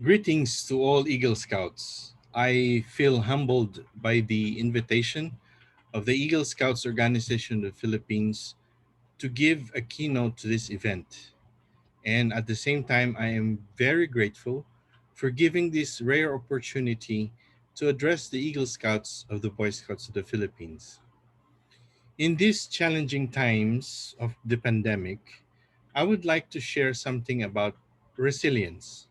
Greetings to all Eagle Scouts. I feel humbled by the invitation of the Eagle Scouts organization of the Philippines to give a keynote to this event. And at the same time, I am very grateful for giving this rare opportunity to address the Eagle Scouts of the Boy Scouts of the Philippines. In these challenging times of the pandemic, I would like to share something about resilience.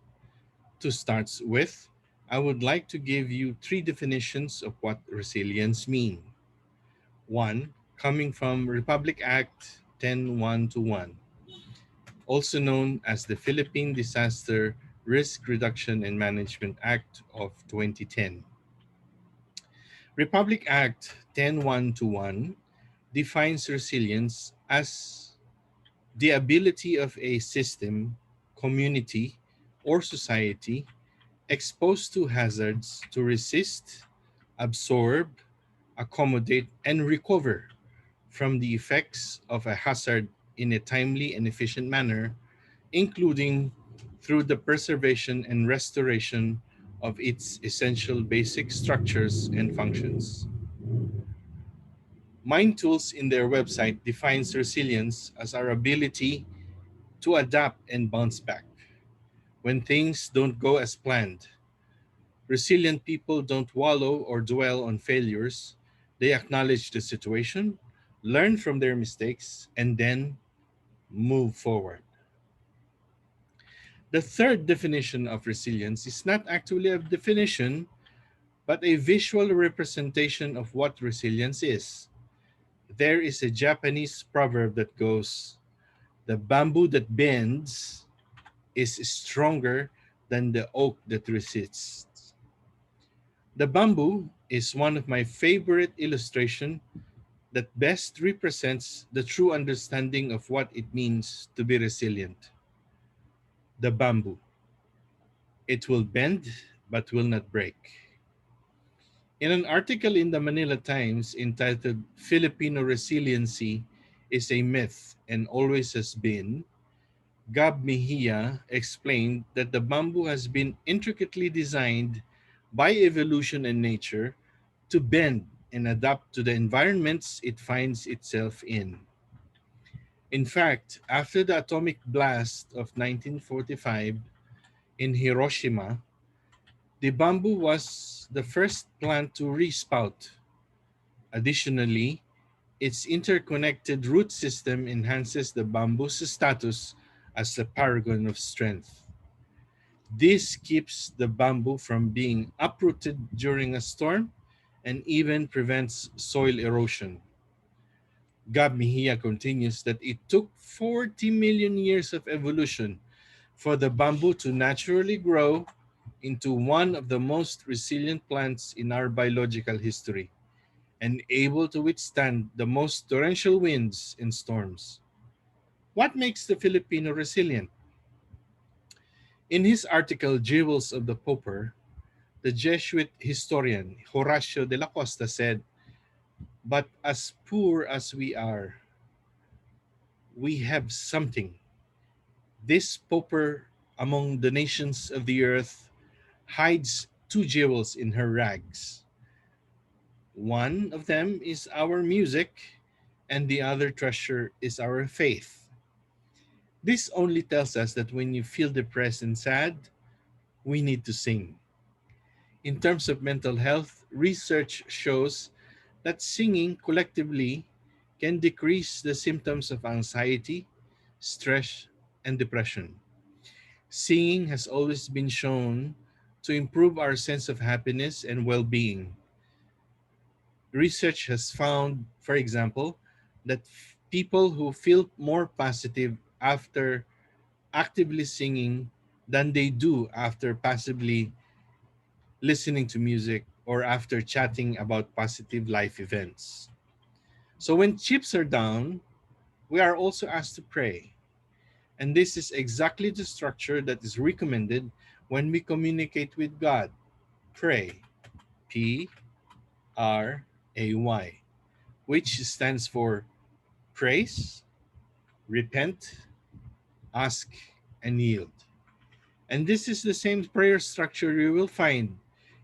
To start with, I would like to give you three definitions of what resilience mean. One, coming from Republic Act 10121, also known as the Philippine Disaster Risk Reduction and Management Act of 2010. Republic Act 10121 defines resilience as the ability of a system, community, or society exposed to hazards to resist, absorb, accommodate, and recover from the effects of a hazard in a timely and efficient manner, including through the preservation and restoration of its essential basic structures and functions. Mind Tools in their website defines resilience as our ability to adapt and bounce back when things don't go as planned. Resilient people don't wallow or dwell on failures. They acknowledge the situation, learn from their mistakes, and then move forward. The third definition of resilience is not actually a definition, but a visual representation of what resilience is. There is a Japanese proverb that goes, "The bamboo that bends is stronger than the oak that resists." The bamboo is one of my favorite illustrations that best represents the true understanding of what it means to be resilient. The bamboo. It will bend but will not break. In an article in the Manila Times entitled Filipino Resiliency is a Myth and Always Has Been, Gab Mejia explained that the bamboo has been intricately designed by evolution and nature to bend and adapt to the environments it finds itself in. In fact, after the atomic blast of 1945 in Hiroshima, the bamboo was the first plant to resprout. Additionally, its interconnected root system enhances the bamboo's status as a paragon of strength. This keeps the bamboo from being uprooted during a storm and even prevents soil erosion. Gab Mejia continues that it took 40 million years of evolution for the bamboo to naturally grow into one of the most resilient plants in our biological history and able to withstand the most torrential winds and storms. What makes the Filipino resilient? In his article, Jewels of the Pauper, the Jesuit historian Horacio de la Costa said, "But as poor as we are, we have something. This pauper among the nations of the earth hides two jewels in her rags. One of them is our music, and the other treasure is our faith." This only tells us that when you feel depressed and sad, we need to sing. In terms of mental health, research shows that singing collectively can decrease the symptoms of anxiety, stress, and depression. Singing has always been shown to improve our sense of happiness and well being. Research has found, for example, that people who feel more positive after actively singing than they do after passively listening to music or after chatting about positive life events. So when chips are down, we are also asked to pray. And this is exactly the structure that is recommended when we communicate with God. Pray. PRAY, which stands for praise, repent, ask, and yield. And this is the same prayer structure you will find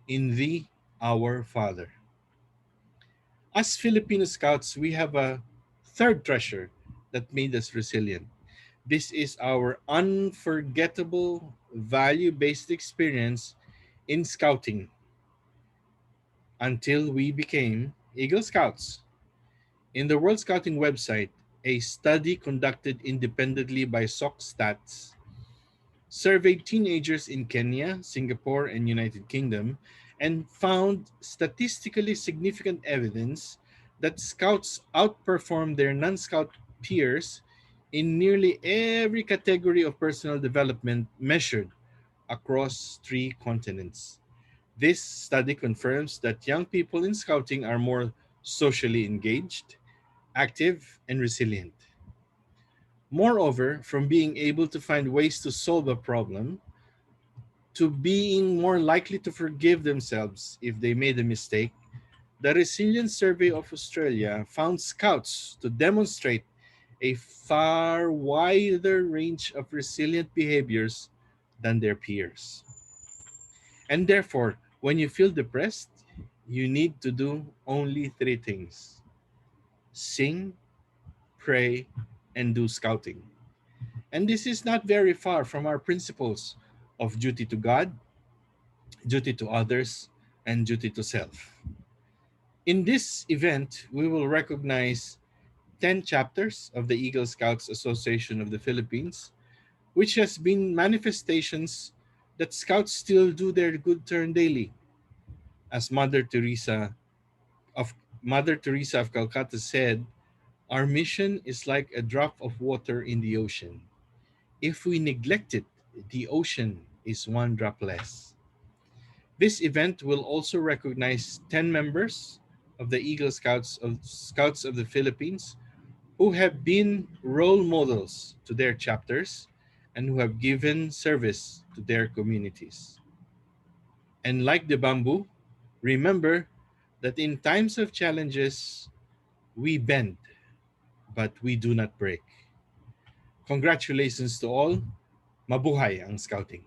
in the Our Father. As Filipino Scouts, we have a third treasure that made us resilient. This is our unforgettable value based experience in scouting until we became Eagle Scouts. In the World Scouting website, a study conducted independently by SOCStats surveyed teenagers in Kenya, Singapore, and United Kingdom and found statistically significant evidence that scouts outperform their non-scout peers in nearly every category of personal development measured across three continents. This study confirms that young people in scouting are more socially engaged, active, and resilient. Moreover, from being able to find ways to solve a problem to being more likely to forgive themselves if they made a mistake, the Resilience Survey of Australia found scouts to demonstrate a far wider range of resilient behaviors than their peers. And therefore, when you feel depressed, you need to do only three things: sing, pray, and do scouting. And this is not very far from our principles of duty to God, duty to others, and duty to self. In this event, we will recognize 10 chapters of the Eagle Scouts Association of the Philippines, which has been manifestations that scouts still do their good turn daily. As of Mother Teresa of Calcutta said, our mission is like a drop of water in the ocean. If we neglect it, the ocean is one drop less. This event will also recognize 10 members of the Eagle Scouts of the Philippines who have been role models to their chapters and who have given service to their communities. And like the bamboo, remember that in times of challenges, we bend, but we do not break. Congratulations to all. Mabuhay ang scouting.